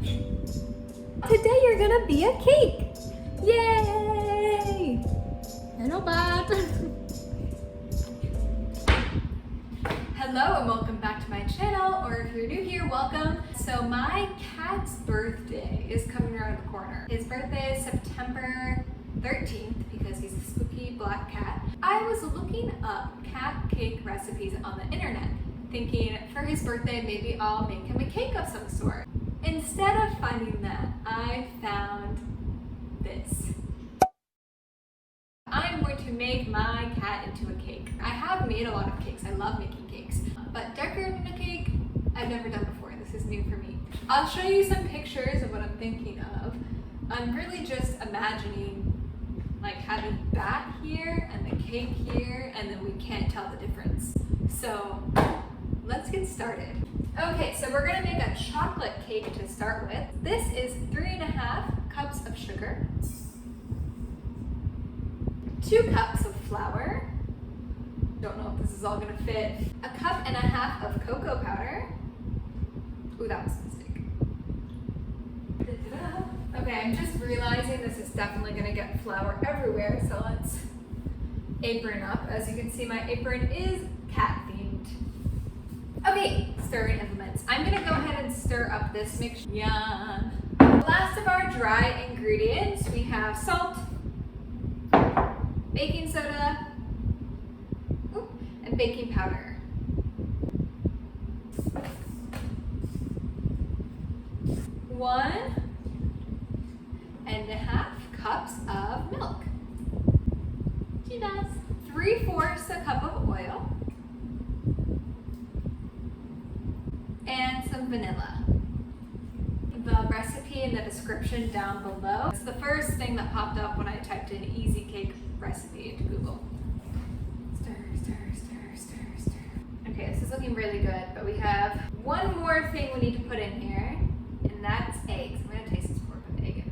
Today you're gonna be a cake! Yay! Hello, Bob! Hello and welcome back to my channel, or if you're new here, welcome. So my cat's birthday is coming around the corner. His birthday is September 13th because he's a spooky black cat. I was looking up cat cake recipes on the internet, thinking for his birthday maybe I'll make him a cake of some sort. Instead of finding that, I found this. I'm going to make my cat into a cake. I have made a lot of cakes. I love making cakes. But decorating a cake, I've never done before. This is new for me. I'll show you some pictures of what I'm thinking of. I'm really just imagining like having that here and the cake here, and then we can't tell the difference. So let's get started. Okay, so we're gonna make a chocolate cake to start with. This is 3.5 cups of sugar, 2 cups of flour. Don't know if this is all gonna fit. 1.5 cups of cocoa powder. Ooh, that was a mistake. Okay, I'm just realizing this is definitely gonna get flour everywhere, so let's apron up. As you can see, my apron is cat themed. Okay, stirring implements. I'm gonna go ahead and stir up this mixture. Yum. Last of our dry ingredients, we have salt, baking soda, and baking powder. 1.5 cups of milk. She does. 3/4 a cup of oil. And some vanilla. The recipe in the description down below. It's the first thing that popped up when I typed in easy cake recipe into Google. Stir, stir, stir, stir, stir. Okay, this is looking really good, but we have one more thing we need to put in here, and that's eggs. I'm gonna taste this before I put the egg in.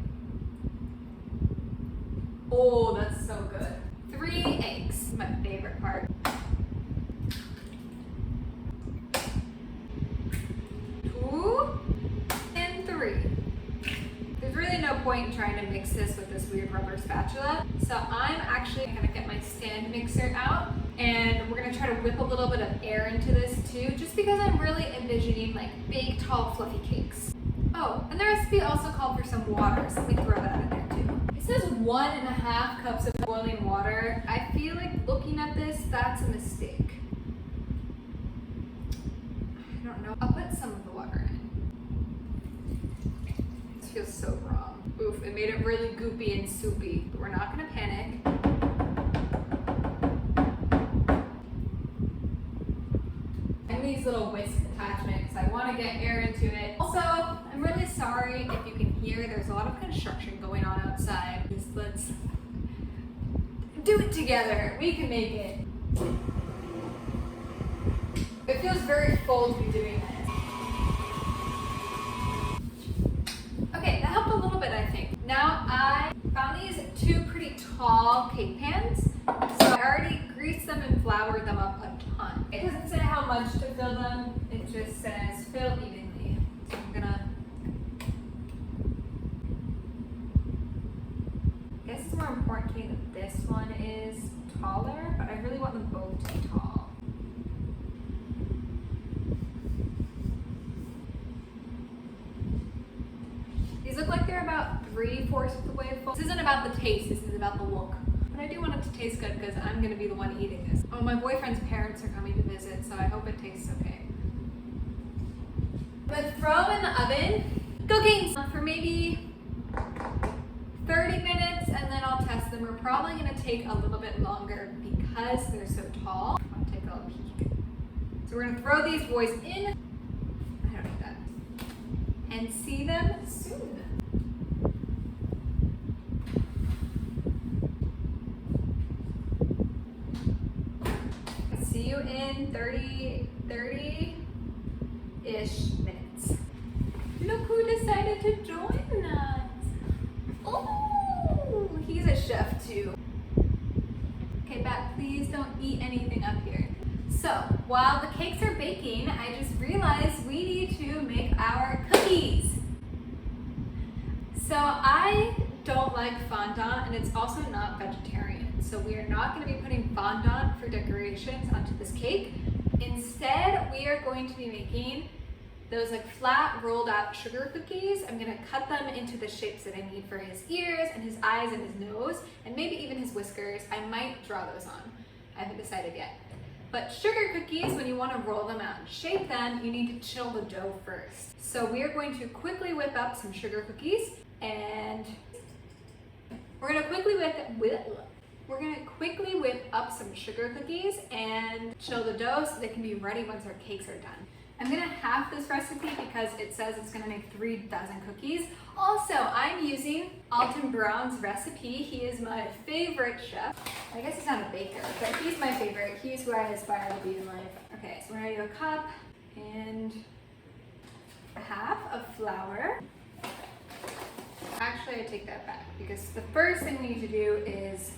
Oh, that's so good. 3 eggs, my favorite part. 2 and 3. There's really no point in trying to mix this with this weird rubber spatula. So I'm actually gonna get my stand mixer out, and we're gonna try to whip a little bit of air into this too, just because I'm really envisioning like big, tall, fluffy cakes. Oh, and the recipe also called for some water, so let me throw that in there too. It says 1.5 cups of boiling water. I feel like looking at this, that's a mistake. I don't know. I'll put some of the water in. This feels so wrong. Oof, it made it really goopy and soupy, but we're not gonna panic. And these little whisk attachments, I want to get air into it. Also, I'm really sorry if you can hear, there's a lot of construction going on outside. Just let's do it together. We can make it. It feels very full to be doing this. Okay, that helped a little bit, I think. Now I found these 2 pretty tall cake pans. So I already greased them and floured them up a ton. It doesn't say how much to fill them. It just says fill evenly. So I'm gonna, I guess it's more important to me that this one is taller, but I really want them both to be tall. These look like they're about 3/4 of the way full. This isn't about the taste, this is about the look. But I do want it to taste good because I'm going to be the one eating this. Oh, my boyfriend's parents are coming to visit, so I hope it tastes okay. I'm going to throw them in the oven, cooking for maybe 30 minutes, and then I'll test them. We're probably going to take a little bit longer because they're so tall. I'll take a peek. So we're going to throw these boys in. I don't need that. And see them soon. See you in 30-ish minutes. Look who decided to join us. Oh, he's a chef too. Okay, Bat, please don't eat anything up here. So while the cakes are baking, I just realized we need to make our cookies. So I don't like fondant, and it's also not vegetarian. So we are not going to be putting fondant for decorations onto this cake. Instead, we are going to be making those like flat rolled out sugar cookies. I'm going to cut them into the shapes that I need for his ears and his eyes and his nose, and maybe even his whiskers. I might draw those on. I haven't decided yet. But sugar cookies, when you want to roll them out and shape them, you need to chill the dough first. So we are going to quickly whip up some sugar cookies, and we're going to quickly whip up some sugar cookies and chill the dough so they can be ready once our cakes are done. I'm going to half this recipe because it says it's going to make 3 dozen cookies. Also, I'm using Alton Brown's recipe. He is my favorite chef. I guess he's not a baker, but he's my favorite. He's who I aspire to be in life. Okay, so we're going to do a cup and half of flour. Actually, I take that back because the first thing we need to do is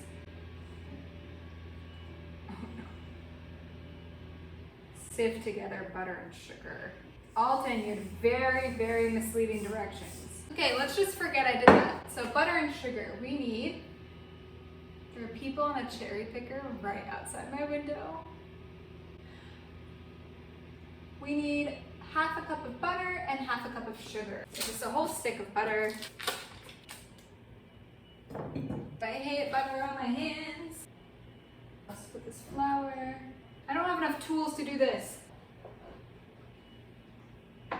sift together butter and sugar. Alton, you had very, very misleading directions. Okay, let's just forget I did that. So butter and sugar, we need, there are people on a cherry picker right outside my window. We need half a cup of butter and half a cup of sugar. So just a whole stick of butter. I hate butter on my hands. Let's put this flour. I don't have enough tools to do this. I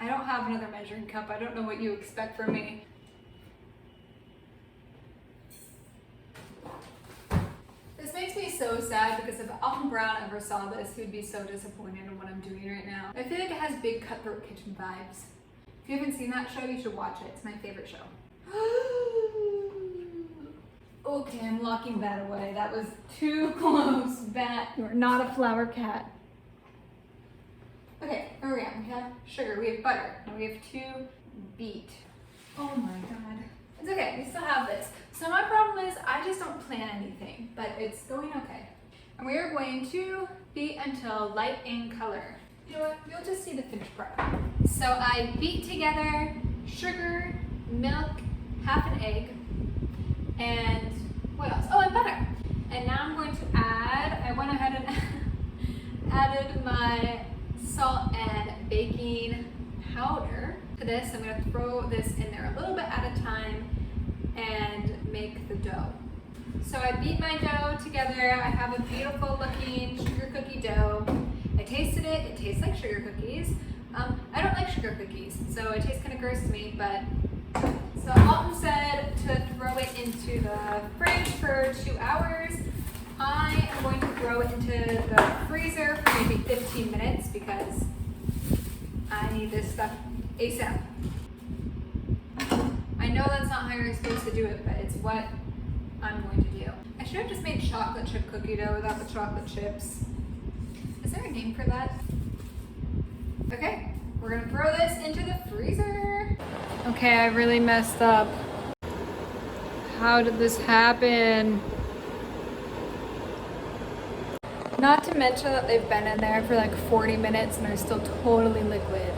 don't have another measuring cup. I don't know what you expect from me. This makes me so sad because if Alton Brown ever saw this, he would be so disappointed in what I'm doing right now. I feel like it has big Cutthroat Kitchen vibes. If you haven't seen that show, you should watch it. It's my favorite show. Okay, I'm locking that away. That was too close. Bat, you are not a flower cat. Okay, where are we at? We have sugar, we have butter, and we have to beat. Oh my god. It's okay, we still have this. So my problem is I just don't plan anything, but it's going okay. And we are going to beat until light in color. You know what? You'll just see the finished product. So I beat together sugar, milk, half an egg, and what else? Oh, and butter. And now I'm going to add, I went ahead and added my salt and baking powder to this. I'm going to throw this in there a little bit at a time and make the dough. So I beat my dough together. I have a beautiful looking sugar cookie dough. I tasted it. It tastes like sugar cookies. I don't like sugar cookies, so it tastes kind of gross to me, but so Alton said to throw it into the fridge for 2 hours. I am going to throw it into the freezer for maybe 15 minutes because I need this stuff ASAP. I know that's not how you're supposed to do it, but it's what I'm going to do. I should have just made chocolate chip cookie dough without the chocolate chips. Is there a name for that? Okay, we're gonna throw this into the freezer. Okay, I really messed up. How did this happen? Not to mention that they've been in there for like 40 minutes and they're still totally liquid.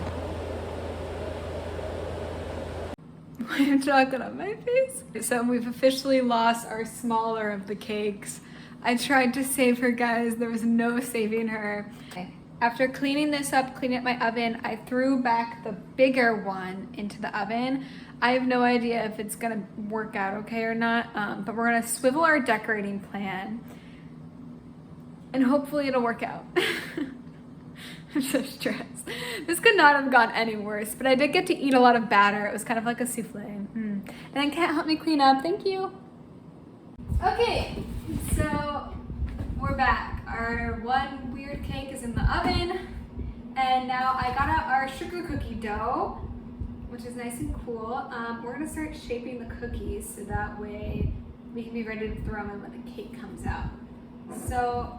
I have chocolate on my face. So we've officially lost our smaller of the cakes. I tried to save her, guys. There was no saving her. Okay. After cleaning this up, cleaning up my oven, I threw back the bigger one into the oven. I have no idea if it's gonna work out okay or not, but we're gonna swivel our decorating plan and hopefully it'll work out. I'm so stressed. This could not have gone any worse, but I did get to eat a lot of batter. It was kind of like a souffle. And then Kat helped me clean up. Thank you. Okay, so we're back. Our one weird cake is in the oven, and now I got out our sugar cookie dough, which is nice and cool. We're gonna start shaping the cookies so that way we can be ready to throw them in when the cake comes out. So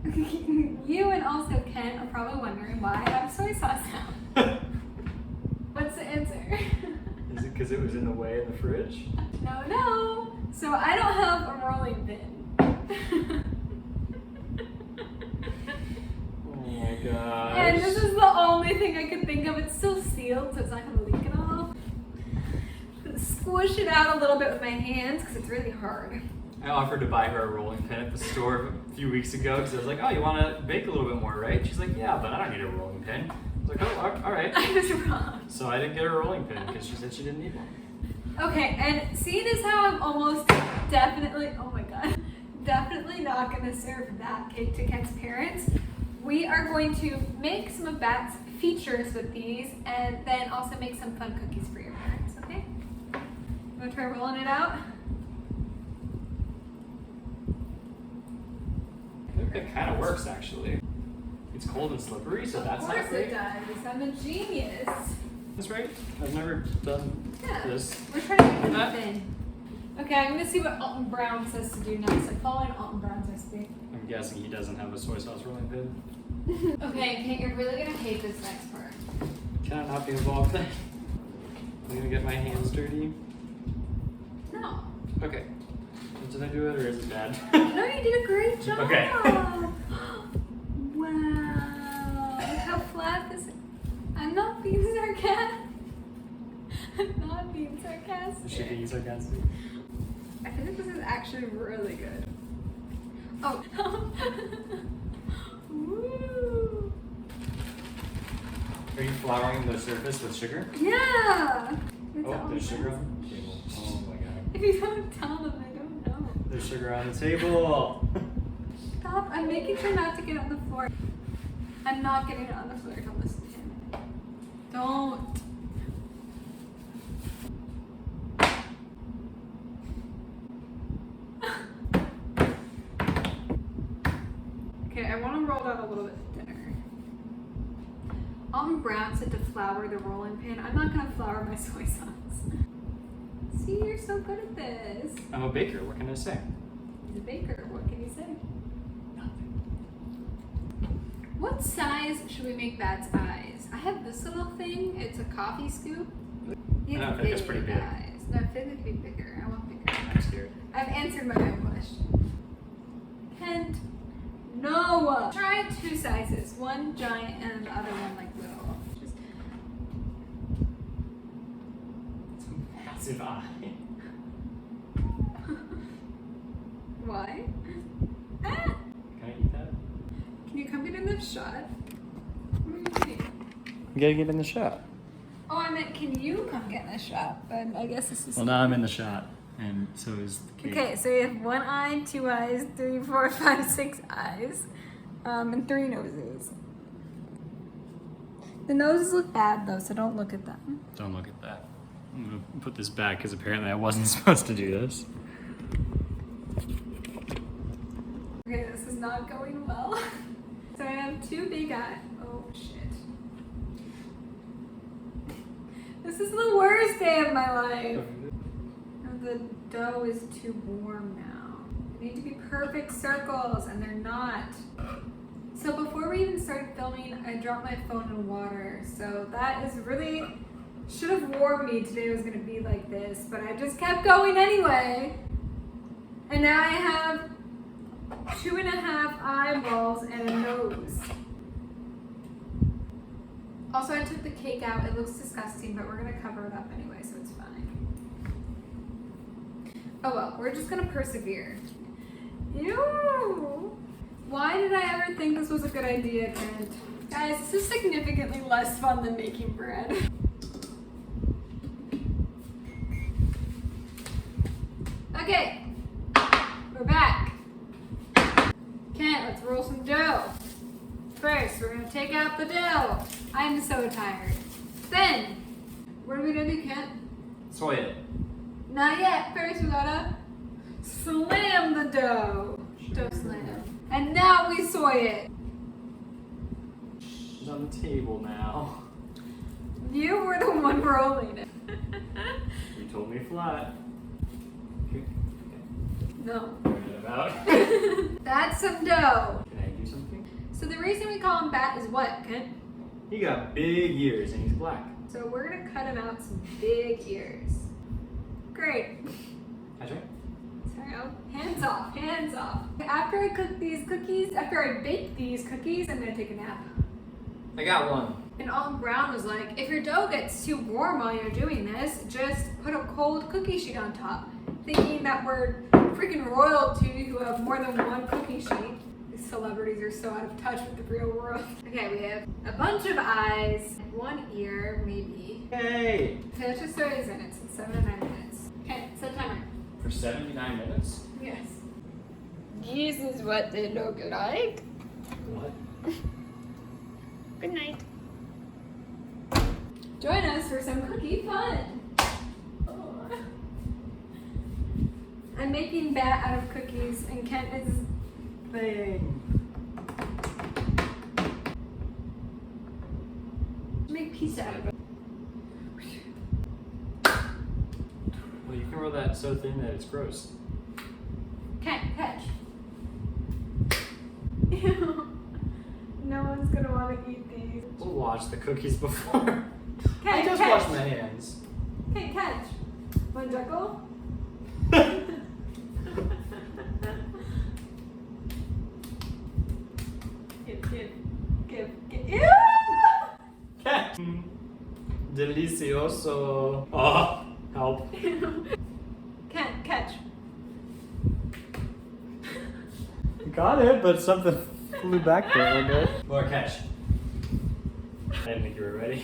you and also Ken are probably wondering why I have soy sauce now. What's the answer? Is it because it was in the way in the fridge? No. So I don't have a rolling pin. Oh my gosh. And this is the only only thing I could think of. It's still sealed, so it's not gonna leak at all. Squish it out a little bit with my hands because it's really hard. I offered to buy her a rolling pin at the store a few weeks ago because I was like, oh, you want to bake a little bit more, right? She's like, yeah, but I don't need a rolling pin. I was like, oh, all right. I was wrong. So I didn't get her a rolling pin because she said she didn't need one. Okay, and seeing as how I'm almost definitely, oh my god, definitely not going to serve that cake to Kent's parents, we are going to make some of Bat's features with these and then also make some fun cookies for your parents, okay? You want to try rolling it out? I think that kind of works, actually. It's cold and slippery, so that's not great. Of course it does. I'm a genius. That's right. I've never done this. We're trying to make it thin. Okay, I'm going to see what Alton Brown says to do next. I'm following Alton Brown's recipe. I'm guessing he doesn't have a soy sauce rolling pin. Okay, Kate, you're really going to hate this next part. Can I not be involved then? I'm going to get my hands dirty. No. Okay. Did I do it or is it bad? No, you did a great job. Okay. Wow. Look how flat this is. I'm not being sarcastic. I'm not being sarcastic. Is she being sarcastic? I think this is actually really good. Oh. Woo. Are you flouring the surface with sugar? Yeah. It's Oh, all there's sugar nice. on the table. Oh my god. If you don't tell them, I don't know. There's sugar on the table. Stop. I'm making sure not to get it on the floor. I'm not getting it on the floor. Don't listen to him. Don't. Okay, I want to roll it out a little bit thinner. Alton Brown said to flour the rolling pin. I'm not going to flour my soy sauce. See, you're so good at this. I'm a baker. What can I say? He's a baker. What can you say? What size should we make Bat's eyes? I have this little thing. It's a coffee scoop. He has I think it's pretty big. eyes. No, I think it could be bigger. I want bigger. I'm scared. I've answered my own question. Kent, no. Try two sizes. One giant and the other one like little. Just It's a massive eye. why? Ah! Can I eat that? Can you come get in this shot? What are you doing? You gotta get in the shot. Oh, I meant, can you come get in this shot? But I guess this is. Well, now I'm in the shot, and so is the cake. Okay, so we have one eye, two eyes, 3, 4, 5, 6 eyes, and 3 noses. The noses look bad though, so don't look at them. Don't look at that. I'm gonna put this back because apparently I wasn't supposed to do this. Okay, this is not going well. So I have 2 big eyes. Oh shit. This is the worst day of my life. Oh, the dough is too warm now. They need to be perfect circles, and they're not. So before we even started filming, I dropped my phone in water. So that is really, should have warned me today was gonna be like this, but I just kept going anyway. And now I have 2.5 eyeballs and a nose. Also, I took the cake out. It looks disgusting, but we're gonna cover it up anyway, so it's fine. Oh well, we're just gonna persevere. Ew! Why did I ever think this was a good idea, Kent? Guys, this is significantly less fun than making bread. Okay, we're back. Kent, let's roll some dough. First, we're gonna take out the dough. I'm so tired. Then, what are we gonna do, Kent? Soy it. Not yet. First, we gotta slam the dough. Dough slam. And now we soy it. It's on the table now. You were the one rolling it. You told me flat. Okay. No. What is it about? That's some dough. Can I do something? So the reason we call him Bat is what, Kent? He got big ears and he's black. So we're gonna cut him out some big ears. Great. That's right. Sorry, hands off, hands off. After I cook these cookies, after I bake these cookies, I'm gonna take a nap. I got one. And all Brown was like, if your dough gets too warm while you're doing this, just put a cold cookie sheet on top. Thinking that we're freaking royalty who have more than one cookie sheet. These celebrities are so out of touch with the real world. Okay, we have a bunch of eyes, one ear, maybe. Yay! Okay, let's just throw these in. It's 7 to 9 minutes. Okay, set timer. For 79 minutes? Yes. This is what they look like. What? Good night. Join us for some cookie fun. Oh. I'm making bat out of cookies, and Kent is Thing. make pizza out of it. Well, you can roll that so thin that it's gross. Kent, catch. Ew. No one's gonna want to eat these. We'll watch the cookies before. I Kent, just catch. washed my hands. Kent, catch. One juckle. Give. Ew! Cat. Delicioso. Oh, help. Kent, catch. Got it, but something flew back there a little bit. More catch. I didn't think you were ready.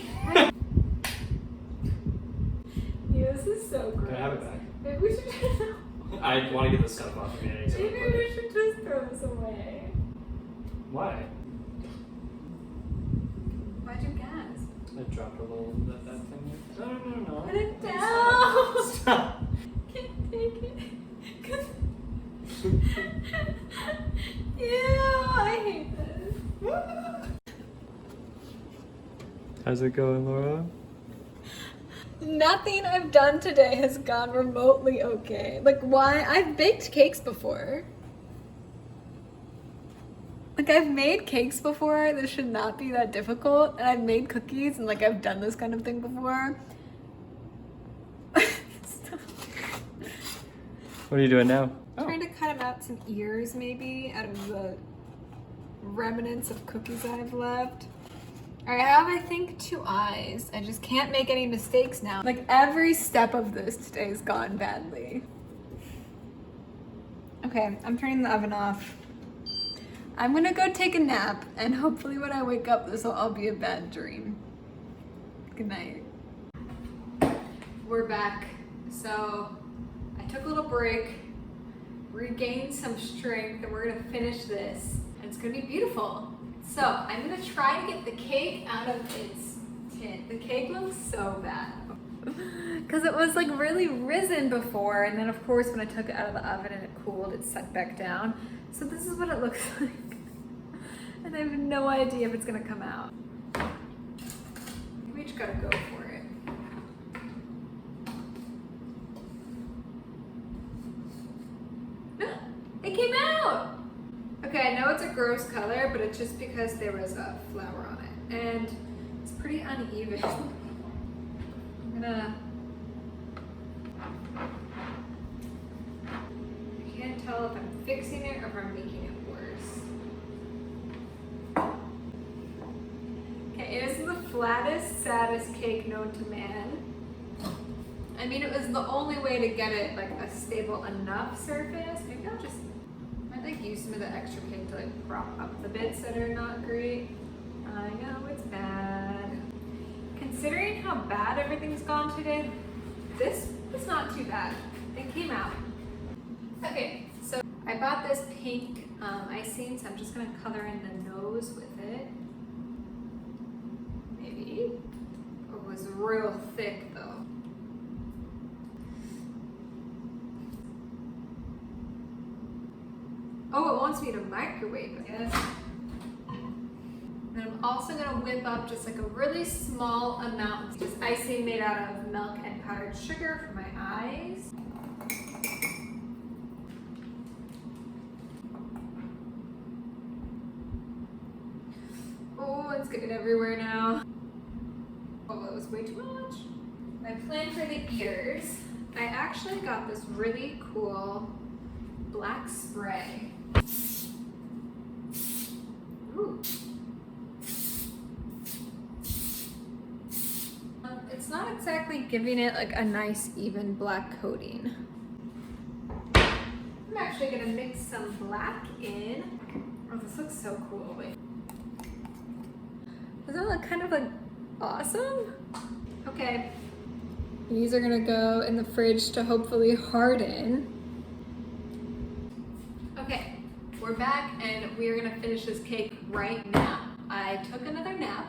Ew, this is so gross. Can I have it back? Maybe we should just, I want to get this stuff off of me. I need to maybe put we it. should just throw this away. Why? Why'd you gas? I dropped a little that thing. No. Put it down. Stop. Can't take it. Ew, I hate this. How's it going, Laura? Nothing I've done today has gone remotely okay. Like, why? I've baked cakes before. Like, I've made cakes before. This should not be that difficult. And I've made cookies, and like, I've done this kind of thing before. What are you doing now? Trying to cut out some ears, maybe, out of the remnants of cookies I've left. I have, I think, 2 eyes. I just can't make any mistakes now. Like, every step of this today's gone badly. Okay, I'm turning the oven off. I'm gonna go take a nap, and hopefully when I wake up, this will all be a bad dream. Good night. We're back. So I took a little break, regained some strength, and we're gonna finish this. And it's gonna be beautiful. So I'm gonna try to get the cake out of its tin. The cake looks so bad. Because it was like really risen before, and then of course when I took it out of the oven and it cooled, it set back down. So this is what it looks like. And I have no idea if it's gonna come out. We just gotta go for it. It came out! Okay, I know it's a gross color, but it's just because there was a flour on it. And it's pretty uneven. I'm gonna... I can't tell if I'm fixing it or if I'm making it worse. Okay, it is the flattest, saddest cake known to man. I mean, it was the only way to get it like a stable enough surface. Maybe I'll just like use some of the extra cake to like prop up the bits that are not great. I know it's bad. Considering how bad everything's gone today, this was not too bad. It came out. Okay, so I bought this pink icing, so I'm just gonna color in the nose with it. Maybe. It was real thick though. Oh, it wants me to microwave it. Yes. And I'm also gonna whip up just like a really small amount. This icing made out of milk and powdered sugar for my eyes. Oh, it's getting everywhere now. Oh, that was way too much. My plan for the ears, I actually got this really cool black spray. Ooh. exactly giving it like a nice even black coating. I'm actually gonna mix some black in. Oh, this looks so cool. Wait. Doesn't that look kind of like awesome? Okay. These are gonna go in the fridge to hopefully harden. Okay, we're back and we're gonna finish this cake right now. I took another nap,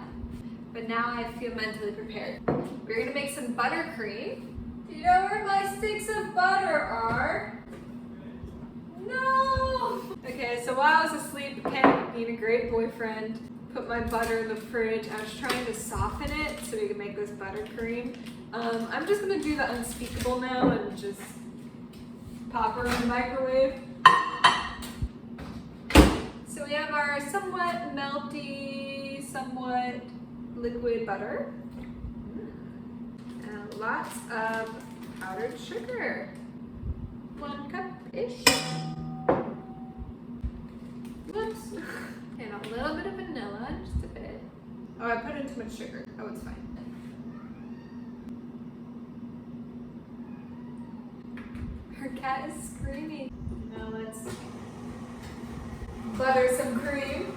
but now I feel mentally prepared. We're gonna make some buttercream. Do you know where my sticks of butter are? No! Okay, so while I was asleep, Ken, being a great boyfriend, put my butter in the fridge. I was trying to soften it so we could make this buttercream. I'm just gonna do the unspeakable now and just pop her in the microwave. So we have our somewhat melty, somewhat liquid butter. And lots of powdered sugar. 1 cup-ish. Whoops. And a little bit of vanilla, just a bit. Oh, I put in too much sugar. Oh, it's fine. Her cat is screaming. Now let's butter some cream.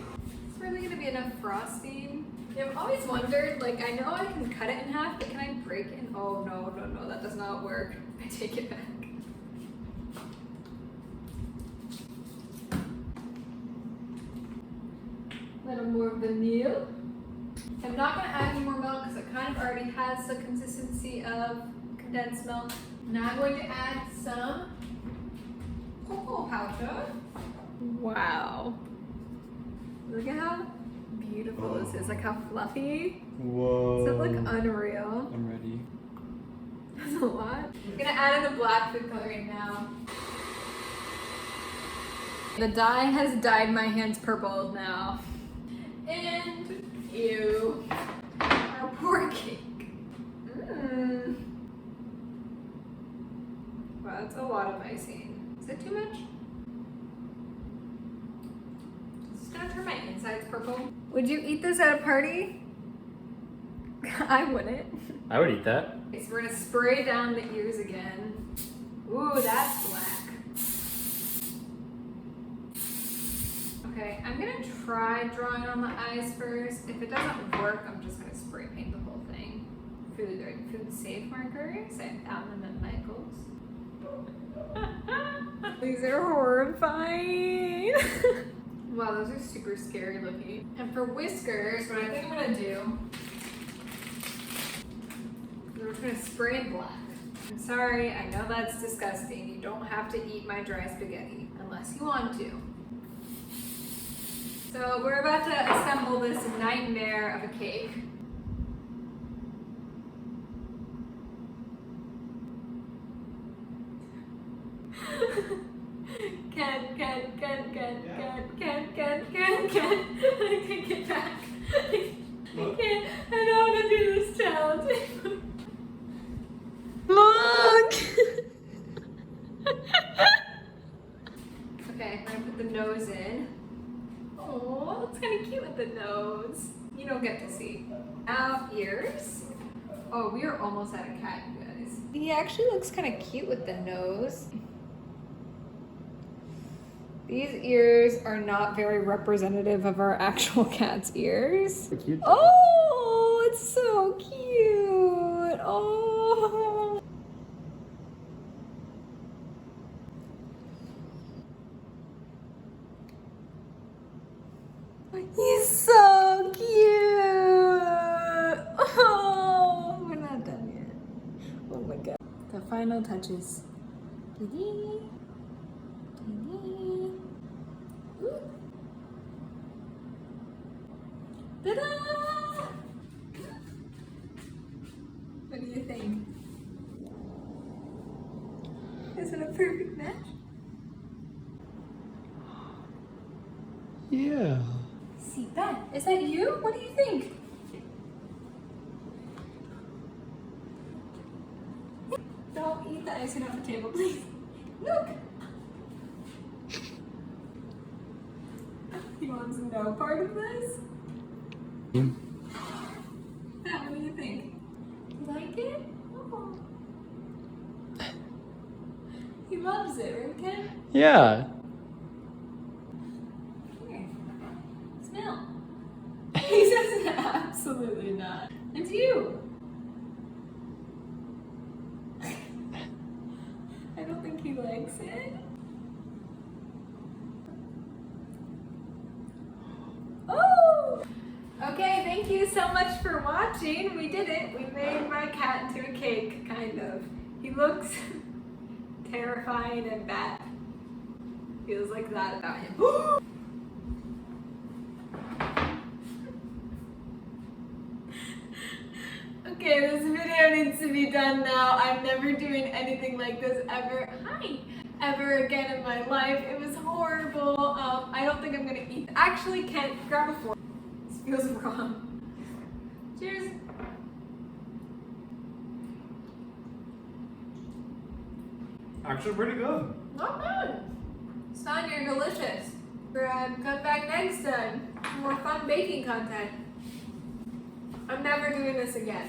It's really gonna be enough frosting. Yeah, I've always wondered, like, I know I can cut it in half, but can I break it? Oh, no, that does not work. I take it back. A little more vanilla. I'm not gonna add any more milk because it kind of already has the consistency of condensed milk. Now I'm going to add some cocoa powder. Wow. Look at how beautiful this is. Like how fluffy. Whoa. Does it look unreal? I'm ready. That's a lot. I'm gonna add in the black food coloring now. The dye has dyed my hands purple now. And ew. Our poor cake. Wow, that's a lot of icing. Is it too much? It's gonna turn my insides purple. Would you eat this at a party? I wouldn't. I would eat that. Okay, so we're gonna spray down the ears again. Ooh, that's black. Okay, I'm gonna try drawing on the eyes first. If it doesn't work, I'm just gonna spray paint the whole thing. Food safe markers. I found them at Michael's. These are horrifying. Wow, those are super scary looking. And for whiskers, what I think I'm gonna do, we're just gonna spray black. I'm sorry, I know that's disgusting. You don't have to eat my dry spaghetti unless you want to. So we're about to assemble this nightmare of a cake. Ken. I can't get back. I can't. I don't want to do this challenge. Look! Okay, I'm gonna put the nose in. Oh, looks kind of cute with the nose. You don't get to see. Now, ears. Oh, we are almost at a cat, you guys. He actually looks kind of cute with the nose. These ears are not very representative of our actual cat's ears. Cute. Oh, it's so cute. Oh. He's so cute. Oh, we're not done yet. Oh my god. The final touches. Dee-dee. Dee-dee. Ooh. Ta-da! What do you think? Is it a perfect match? Yeah. See, Ben, is that you? What do you think? Don't eat the icing off the table, please. Look! He wants no part of this? Ben, what do you think? You like it? loves it, right, Ken? Yeah. Here. Smell. He says absolutely not. It's you. I don't think he likes it. Oh! Okay, thank you so much for watching. We did it. We made my cat into a cake, kind of. He looks terrifying and bad. Feels like that about him. Okay, this video needs to be done now. I'm never doing anything like this ever. Hi! Ever again in my life. It was horrible. I don't think I'm gonna eat. Actually, can't grab a fork. This feels wrong. Cheers. Actually pretty good. Not bad. Son, you're delicious. Come back next time. More fun baking content. I'm never doing this again.